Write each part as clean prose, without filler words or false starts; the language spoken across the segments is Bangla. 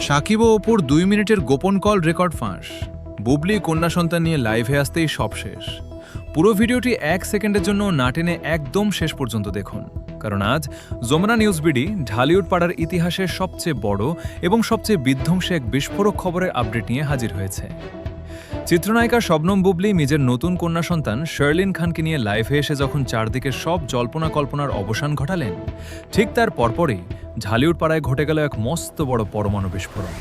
সাকিব ও অপুর 2 মিনিটের গোপন কল রেকর্ড ফাঁস। বুবলি কন্যা সন্তান নিয়ে লাইভে আসতেই সব শেষ। পুরো ভিডিওটি 1 সেকেন্ডের জন্য না টেনে একদম শেষ পর্যন্ত দেখুন, কারণ আজ যমুনা নিউজ বিডি ঢালিউড পাড়ার ইতিহাসের সবচেয়ে বড় এবং সবচেয়ে বিধ্বংসী এক বিস্ফোরক খবরের আপডেট নিয়ে হাজির হয়েছে। চিত্রনায়িকা শবনম বুবলি নিজের নতুন কন্যা সন্তান শার্লিন খানকে নিয়ে লাইভে এসে যখন চারদিকে সব জল্পনা কল্পনার অবসান ঘটালেন, ঠিক তার পরপরই ঢালিউড পাড়ায় ঘটে গেল এক মস্ত বড় পরমাণু বিস্ফোরণ।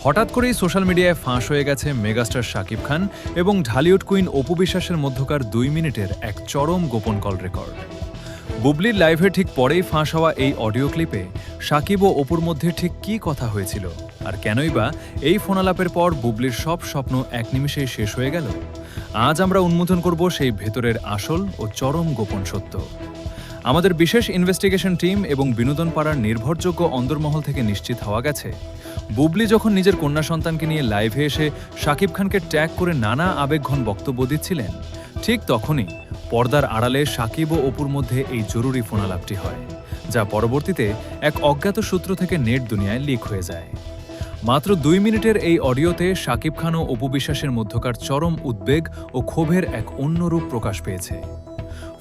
হঠাৎ করেই সোশ্যাল মিডিয়ায় ফাঁস হয়ে গেছে মেগাস্টার শাকিব খান এবং ঢালিউড কুইন অপু বিশ্বাসের মধ্যকার 2 মিনিটের এক চরম গোপন কল রেকর্ড। বুবলির লাইভে ঠিক পরেই ফাঁস হওয়া এই অডিও ক্লিপে শাকিব ও অপুর মধ্যে ঠিক কী কথা হয়েছিল, আর কেনই বা এই ফোনালাপের পর বুবলির সব স্বপ্ন এক নিমিষেই শেষ হয়ে গেল। আজ আমরা উন্মোচন করব সেই ভেতরের আসল ও চরম গোপন সত্য। আমাদের বিশেষ ইনভেস্টিগেশন টিম এবং বিনোদন পাড়ার নির্ভরযোগ্য অন্দরমহল থেকে নিশ্চিত হওয়া গেছে, বুবলি যখন নিজের কন্যা সন্তানকে নিয়ে লাইভে এসে শাকিব খানকে ট্যাগ করে নানা আবেগঘন বক্তব্য দিচ্ছিলেন, ঠিক তখনই পর্দার আড়ালে শাকিব ও অপুর মধ্যে এই জরুরি ফোনালাপটি হয়, যা পরবর্তীতে এক অজ্ঞাত সূত্র থেকে নেট দুনিয়ায় লিক হয়ে যায়। মাত্র 2 মিনিটের এই অডিওতে শাকিব খান ও অপু বিশ্বাসের মধ্যকার চরম উদ্বেগ ও ক্ষোভের এক অন্য রূপ প্রকাশ পেয়েছে।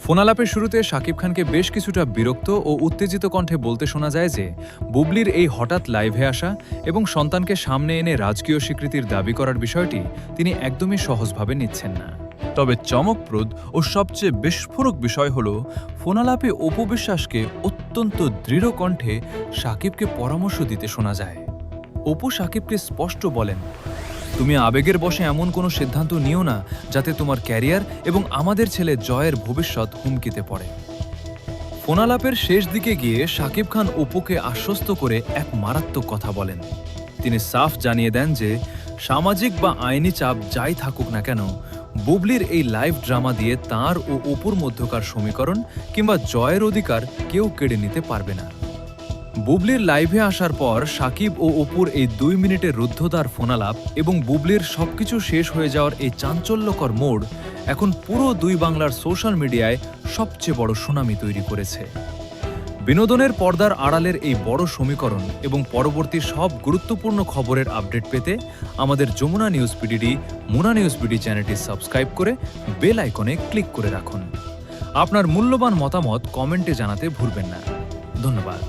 ফোনালাপের শুরুতে শাকিব খানকে বেশ কিছুটা বিরক্ত ও উত্তেজিত কণ্ঠে বলতে শোনা যায় যে বুবলির এই হঠাৎ লাইভে আসা এবং সন্তানকে সামনে এনে রাজকীয় স্বীকৃতির দাবি করার বিষয়টি তিনি একদমই সহজভাবে নিচ্ছেন না। তবে চমকপ্রদ ও সবচেয়ে বিস্ফোরক বিষয় হল, ফোনালাপে অপু বিশ্বাসকে অত্যন্ত দৃঢ় কণ্ঠে শাকিবকে পরামর্শ দিতে শোনা যায়। অপু শাকিবকে স্পষ্ট বলেন, তুমি আবেগের বশে এমন কোনো সিদ্ধান্ত নিও না যাতে তোমার ক্যারিয়ার এবং আমাদের ছেলে জয়ের ভবিষ্যৎ হুমকিতে পড়ে। ফোনালাপের শেষ দিকে গিয়ে শাকিব খান অপুকে আশ্বস্ত করে এক মারাত্মক কথা বলেন। তিনি সাফ জানিয়ে দেন যে সামাজিক বা আইনি চাপ যাই থাকুক না কেন, বুবলির এই লাইভ ড্রামা দিয়ে তাঁর ও অপুর মধ্যকার সমীকরণ কিংবা জয়ের অধিকার কেউ কেড়ে নিতে পারবে না। বুবলির লাইভে আসার পর শাকিব ও অপুর এই 2 মিনিটের রুদ্ধদ্বার ফোনালাপ এবং বুবলির সবকিছু শেষ হয়ে যাওয়ার এই চাঞ্চল্যকর মোড় এখন পুরো 2 বাংলার সোশ্যাল মিডিয়ায় সবচেয়ে বড় সুনামি তৈরি করেছে। বিনোদনের পর্দার আড়ালের এই বড় সমীকরণ এবং পরবর্তী সব গুরুত্বপূর্ণ খবরের আপডেট পেতে আমাদের যমুনা নিউজ বিডি মুনা নিউজ বিডি চ্যানেলটি সাবস্ক্রাইব করে বেল আইকনে ক্লিক করে রাখুন। আপনার মূল্যবান মতামত কমেন্টে জানাতে ভুলবেন না। ধন্যবাদ।